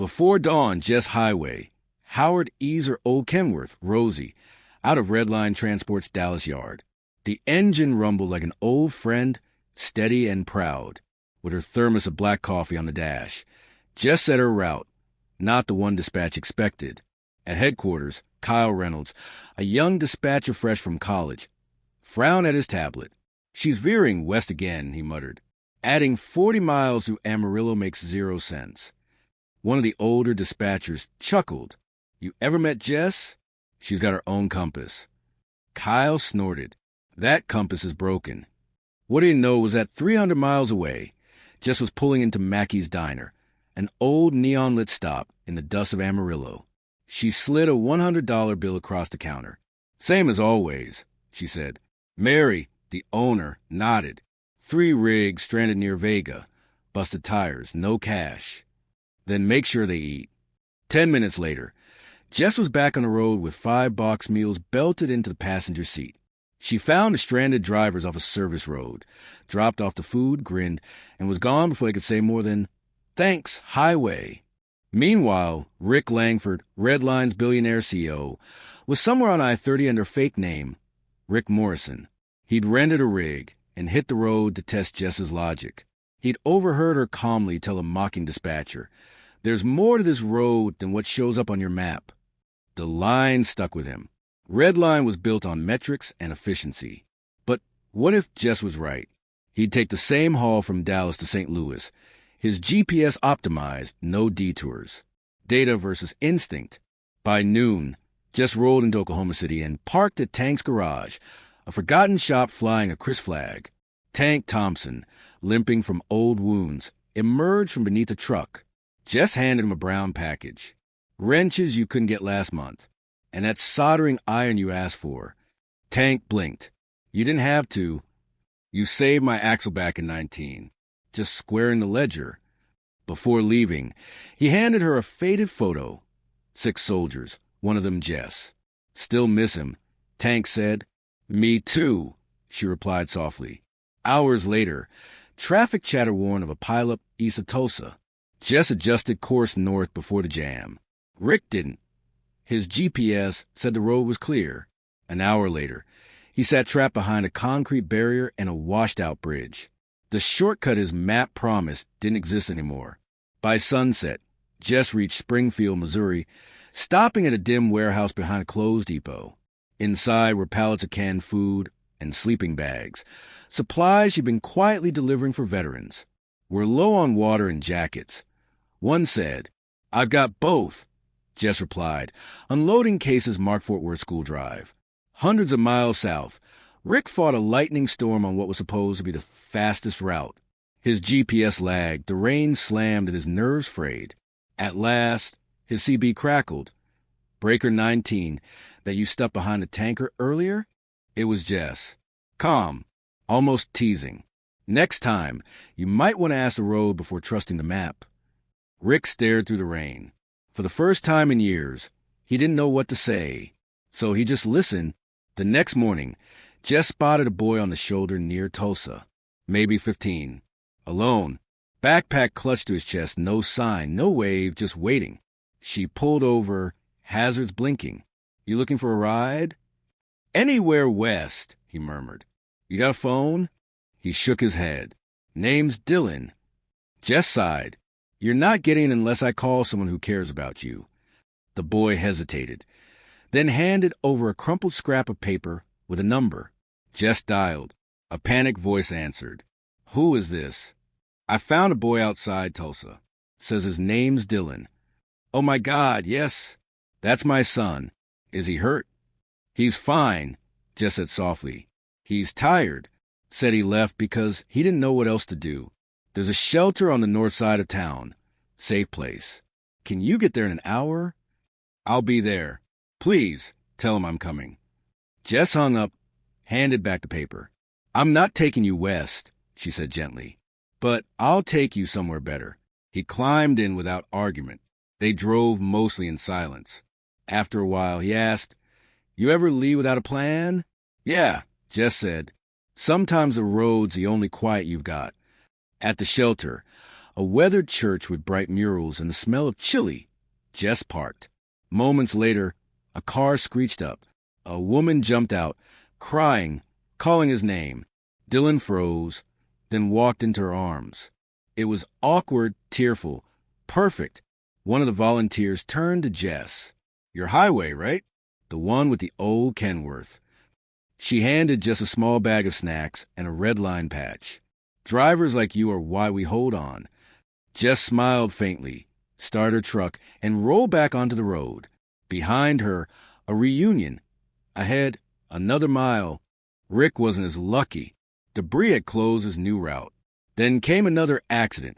Before dawn, Jess Highway, Howard Easer Old Kenworth, Rosie, out of Redline Transport's Dallas yard. The engine rumbled like an old friend, steady and proud, with her thermos of black coffee on the dash. Jess set her route, not the one dispatch expected. At headquarters, Kyle Reynolds, a young dispatcher fresh from college, frowned at his tablet. "She's veering west again," he muttered. "Adding 40 miles to Amarillo makes 0 sense. One of the older dispatchers chuckled. "You ever met Jess? She's got her own compass." Kyle snorted. "That compass is broken." What he know was that 300 miles away, Jess was pulling into Mackey's Diner, an old neon-lit stop in the dust of Amarillo. She slid a $100 bill across the counter. "Same as always," she said. Mary, the owner, nodded. 3 rigs stranded near Vega. Busted tires, no cash. Then make sure they eat. 10 minutes later, Jess was back on the road with 5 box meals belted into the passenger seat. She found the stranded drivers off a service road, dropped off the food, grinned, and was gone before they could say more than, "Thanks, highway." Meanwhile, Rick Langford, Redline's billionaire CEO, was somewhere on I-30 under a fake name, Rick Morrison. He'd rented a rig and hit the road to test Jess's logic. He'd overheard her calmly tell a mocking dispatcher, "There's more to this road than what shows up on your map." The line stuck with him. Redline was built on metrics and efficiency. But what if Jess was right? He'd take the same haul from Dallas to St. Louis. His GPS optimized, no detours. Data versus instinct. By noon, Jess rolled into Oklahoma City and parked at Tank's garage, a forgotten shop flying a Chris flag. Tank Thompson, limping from old wounds, emerged from beneath a truck. Jess handed him a brown package. "Wrenches you couldn't get last month. And that soldering iron you asked for." Tank blinked. "You didn't have to. You saved my axle back in 19. Just squaring the ledger." Before leaving, he handed her a faded photo. 6 soldiers, one of them Jess. "Still miss him," Tank said. "Me too," she replied softly. Hours later, traffic chatter warned of a pileup east of Tulsa. Jess adjusted course north before the jam. Rick didn't. His GPS said the road was clear. An hour later, he sat trapped behind a concrete barrier and a washed-out bridge. The shortcut his map promised didn't exist anymore. By sunset, Jess reached Springfield, Missouri, stopping at a dim warehouse behind a clothes depot. Inside were pallets of canned food and sleeping bags, supplies she'd been quietly delivering for veterans. "We're low on water and jackets." One said, "I've got both," Jess replied, unloading cases marked Fort Worth School Drive. Hundreds of miles south, Rick fought a lightning storm on what was supposed to be the fastest route. His GPS lagged, the rain slammed and his nerves frayed. At last, his CB crackled. "Breaker 19, that you stuck behind the tanker earlier?" It was Jess. Calm, almost teasing. "Next time, you might want to ask the road before trusting the map." Rick stared through the rain. For the first time in years, he didn't know what to say, so he just listened. The next morning, Jess spotted a boy on the shoulder near Tulsa, maybe 15. Alone, backpack clutched to his chest, no sign, no wave, just waiting. She pulled over, hazards blinking. "You looking for a ride?" "Anywhere west," he murmured. "You got a phone?" He shook his head. "Name's Dylan." Jess sighed. "You're not getting it unless I call someone who cares about you." The boy hesitated, then handed over a crumpled scrap of paper with a number. Jess dialed. A panicked voice answered. "Who is this?" "I found a boy outside Tulsa. Says his name's Dylan." "Oh, my God, yes. That's my son. Is he hurt?" "He's fine," Jess said softly. "He's tired. Said he left because he didn't know what else to do. There's a shelter on the north side of town. Safe place. Can you get there in an hour?" "I'll be there. Please, tell him I'm coming." Jess hung up, handed back the paper. "I'm not taking you west," she said gently. "But I'll take you somewhere better." He climbed in without argument. They drove mostly in silence. After a while, he asked, "You ever leave without a plan?" "Yeah," Jess said. "Sometimes the road's the only quiet you've got." At the shelter, A weathered church with bright murals and the smell of chili. Jess parked. Moments later, a car screeched up. A woman jumped out, crying, calling his name. Dylan froze, then walked into her arms. It was awkward, tearful, perfect. One of the volunteers turned to Jess. "Your highway, right? The one with the old Kenworth." She handed Jess a small bag of snacks and a red line patch. "Drivers like you are why we hold on." Jess smiled faintly, started her truck, and rolled back onto the road. Behind her, a reunion. Ahead, another mile. Rick wasn't as lucky. Debris had closed his new route. Then came another accident.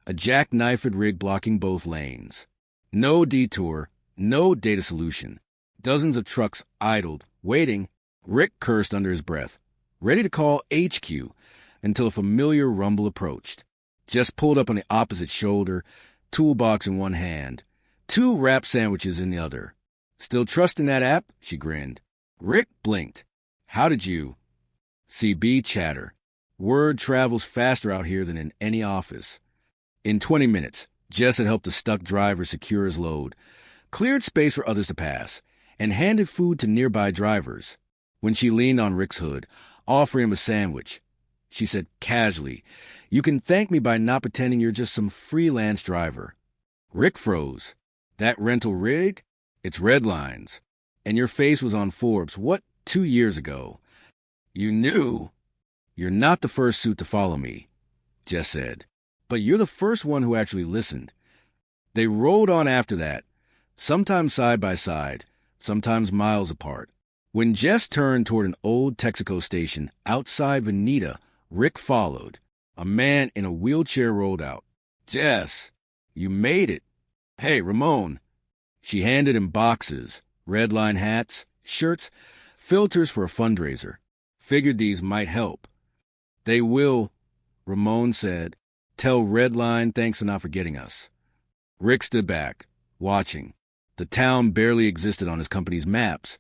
A jackknifed rig blocking both lanes. No detour, no data solution. Dozens of trucks idled, waiting. Rick cursed under his breath, ready to call HQ, until a familiar rumble approached. Jess pulled up on the opposite shoulder, toolbox in one hand, 2 wrap sandwiches in the other. "Still trusting that app?" she grinned. Rick blinked. "How did you?" CB chatter. "Word travels faster out here than in any office." In 20 minutes, Jess had helped the stuck driver secure his load, cleared space for others to pass, and handed food to nearby drivers. When she leaned on Rick's hood, offering him a sandwich, she said casually, "You can thank me by not pretending you're just some freelance driver." Rick froze. "That rental rig? It's red lines. And your face was on Forbes, 2 years ago?" "You knew." "You're not the first suit to follow me," Jess said. "But you're the first one who actually listened." They rode on after that, sometimes side by side, sometimes miles apart. When Jess turned toward an old Texaco station outside Veneta, Rick followed. A man in a wheelchair rolled out. "Jess, you made it." "Hey, Ramon." She handed him boxes, red line hats, shirts, filters for a fundraiser. Figured these might help. "They will," Ramon said. "Tell Redline thanks for not forgetting us." Rick stood back, watching. The town barely existed on his company's maps,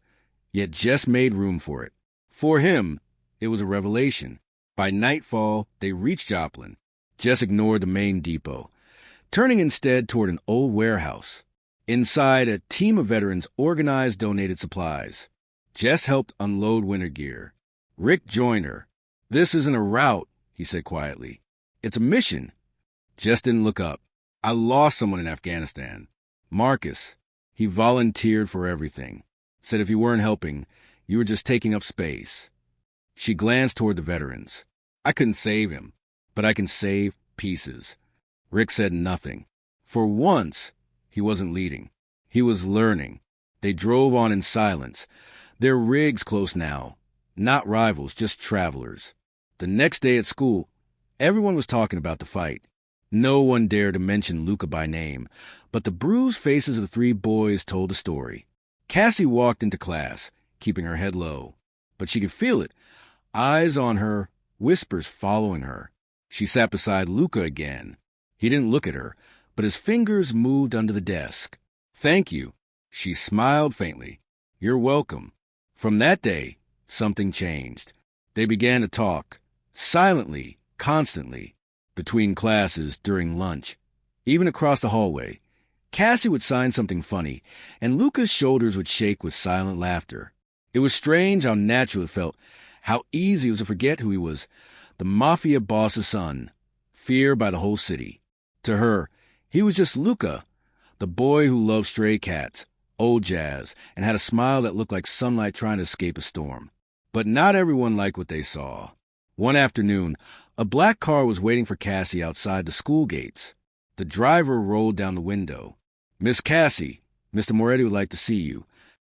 yet Jess made room for it. For him, it was a revelation. By nightfall, they reached Joplin. Jess ignored the main depot, turning instead toward an old warehouse. Inside, a team of veterans organized donated supplies. Jess helped unload winter gear. Rick joined her. "This isn't a route," he said quietly. "It's a mission." Jess didn't look up. "I lost someone in Afghanistan. Marcus. He volunteered for everything. Said if you weren't helping, you were just taking up space." She glanced toward the veterans. "I couldn't save him, but I can save pieces." Rick said nothing. For once, he wasn't leading. He was learning. They drove on in silence, their rigs close now. Not rivals, just travelers. The next day at school, everyone was talking about the fight. No one dared to mention Luca by name, but the bruised faces of the 3 boys told the story. Cassie walked into class, keeping her head low. But she could feel it. Eyes on her, whispers following her. She sat beside Luca again. He didn't look at her, but his fingers moved under the desk. "Thank you." She smiled faintly. "You're welcome." From that day, something changed. They began to talk, silently, constantly, between classes, during lunch, even across the hallway. Cassie would sign something funny, and Luca's shoulders would shake with silent laughter. It was strange how natural it felt, how easy it was to forget who he was, the mafia boss's son, feared by the whole city. To her, he was just Luca, the boy who loved stray cats, old jazz, and had a smile that looked like sunlight trying to escape a storm. But not everyone liked what they saw. One afternoon, a black car was waiting for Cassie outside the school gates. The driver rolled down the window. "Miss Cassie, Mr. Moretti would like to see you."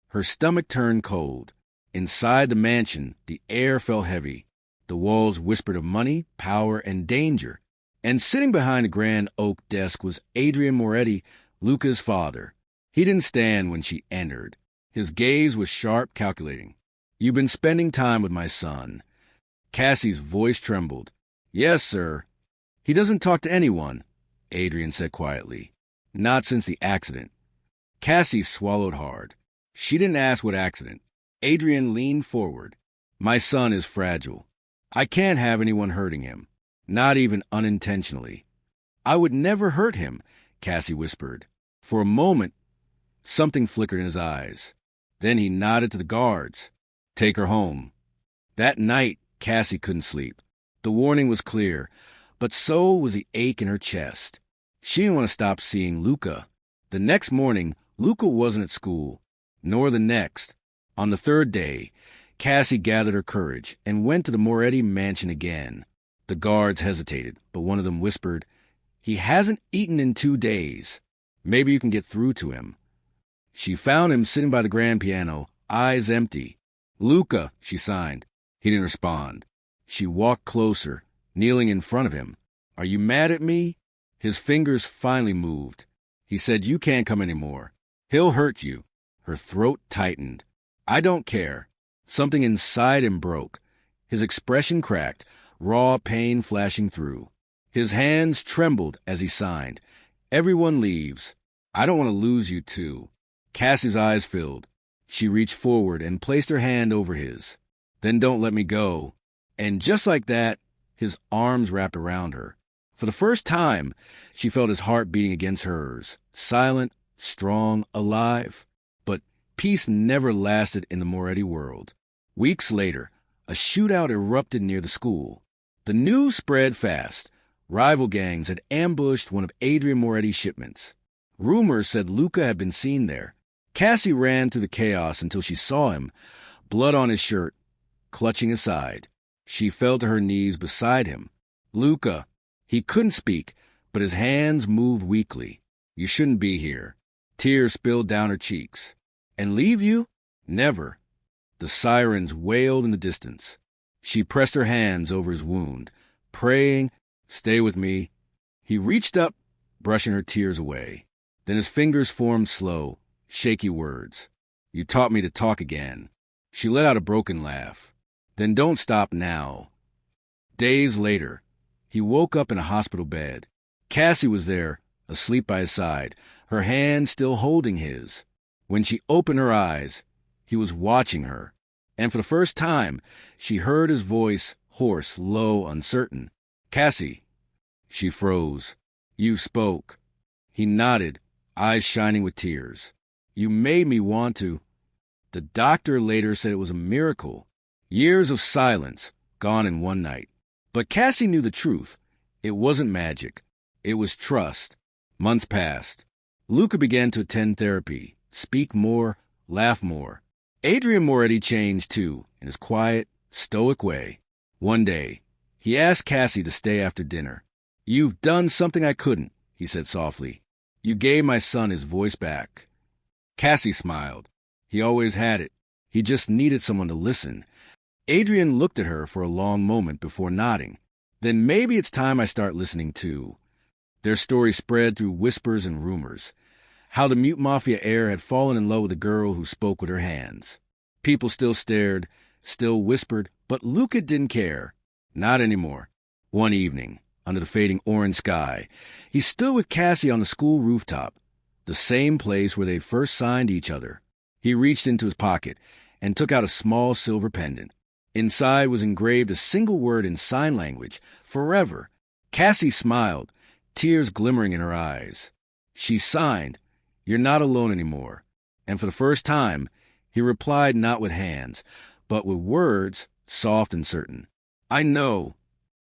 Her stomach turned cold. Inside the mansion, the air felt heavy. The walls whispered of money, power, and danger. And sitting behind a grand oak desk was Adrian Moretti, Luca's father. He didn't stand when she entered. His gaze was sharp, calculating. "You've been spending time with my son." Cassie's voice trembled. "Yes, sir." "He doesn't talk to anyone," Adrian said quietly. "Not since the accident." Cassie swallowed hard. She didn't ask what accident. Adrian leaned forward. "My son is fragile. I can't have anyone hurting him, not even unintentionally." I would never hurt him, Cassie whispered. For a moment, something flickered in his eyes. Then he nodded to the guards. Take her home. That night, Cassie couldn't sleep. The warning was clear, but so was the ache in her chest. She didn't want to stop seeing Luca. The next morning, Luca wasn't at school, nor the next. On the third day, Cassie gathered her courage and went to the Moretti mansion again. The guards hesitated, but one of them whispered, "He hasn't eaten in 2 days. Maybe you can get through to him." She found him sitting by the grand piano, eyes empty. "Luca," she signed. He didn't respond. She walked closer, kneeling in front of him. "Are you mad at me?" His fingers finally moved. He said, "You can't come anymore. He'll hurt you." Her throat tightened. "I don't care." Something inside him broke. His expression cracked, raw pain flashing through. His hands trembled as he signed. "Everyone leaves. I don't want to lose you, too." Cassie's eyes filled. She reached forward and placed her hand over his. "Then don't let me go." And just like that, his arms wrapped around her. For the first time, she felt his heart beating against hers, silent, strong, alive. But peace never lasted in the Moretti world. Weeks later, a shootout erupted near the school. The news spread fast. Rival gangs had ambushed one of Adrian Moretti's shipments. Rumors said Luca had been seen there. Cassie ran through the chaos until she saw him, blood on his shirt, clutching his side. She fell to her knees beside him. "Luca." He couldn't speak, but his hands moved weakly. "You shouldn't be here." Tears spilled down her cheeks. "And leave you? Never." The sirens wailed in the distance. She pressed her hands over his wound, praying, "Stay with me." He reached up, brushing her tears away. Then his fingers formed slow, shaky words. "You taught me to talk again." She let out a broken laugh. "Then don't stop now." Days later, he woke up in a hospital bed. Cassie was there, asleep by his side, her hand still holding his. When she opened her eyes, he was watching her, and for the first time, she heard his voice, hoarse, low, uncertain. "Cassie." She froze. "You spoke." He nodded, eyes shining with tears. "You made me want to." The doctor later said it was a miracle. Years of silence, gone in one night. But Cassie knew the truth. It wasn't magic. It was trust. Months passed. Luca began to attend therapy, speak more, laugh more. Adrian Moretti changed too, in his quiet, stoic way. One day, he asked Cassie to stay after dinner. "You've done something I couldn't," he said softly. "You gave my son his voice back." Cassie smiled. He always had it. He just needed someone to listen. Adrian looked at her for a long moment before nodding. "Then maybe it's time I start listening too." Their story spread through whispers and rumors. How the Mute Mafia heir had fallen in love with a girl who spoke with her hands. People still stared, still whispered, but Luca didn't care. Not anymore. One evening, under the fading orange sky, he stood with Cassie on the school rooftop, the same place where they'd first signed each other. He reached into his pocket and took out a small silver pendant. Inside was engraved a single word in sign language, "Forever." Cassie smiled, tears glimmering in her eyes. She signed, "You're not alone anymore." And for the first time, he replied not with hands, but with words soft and certain. "I know.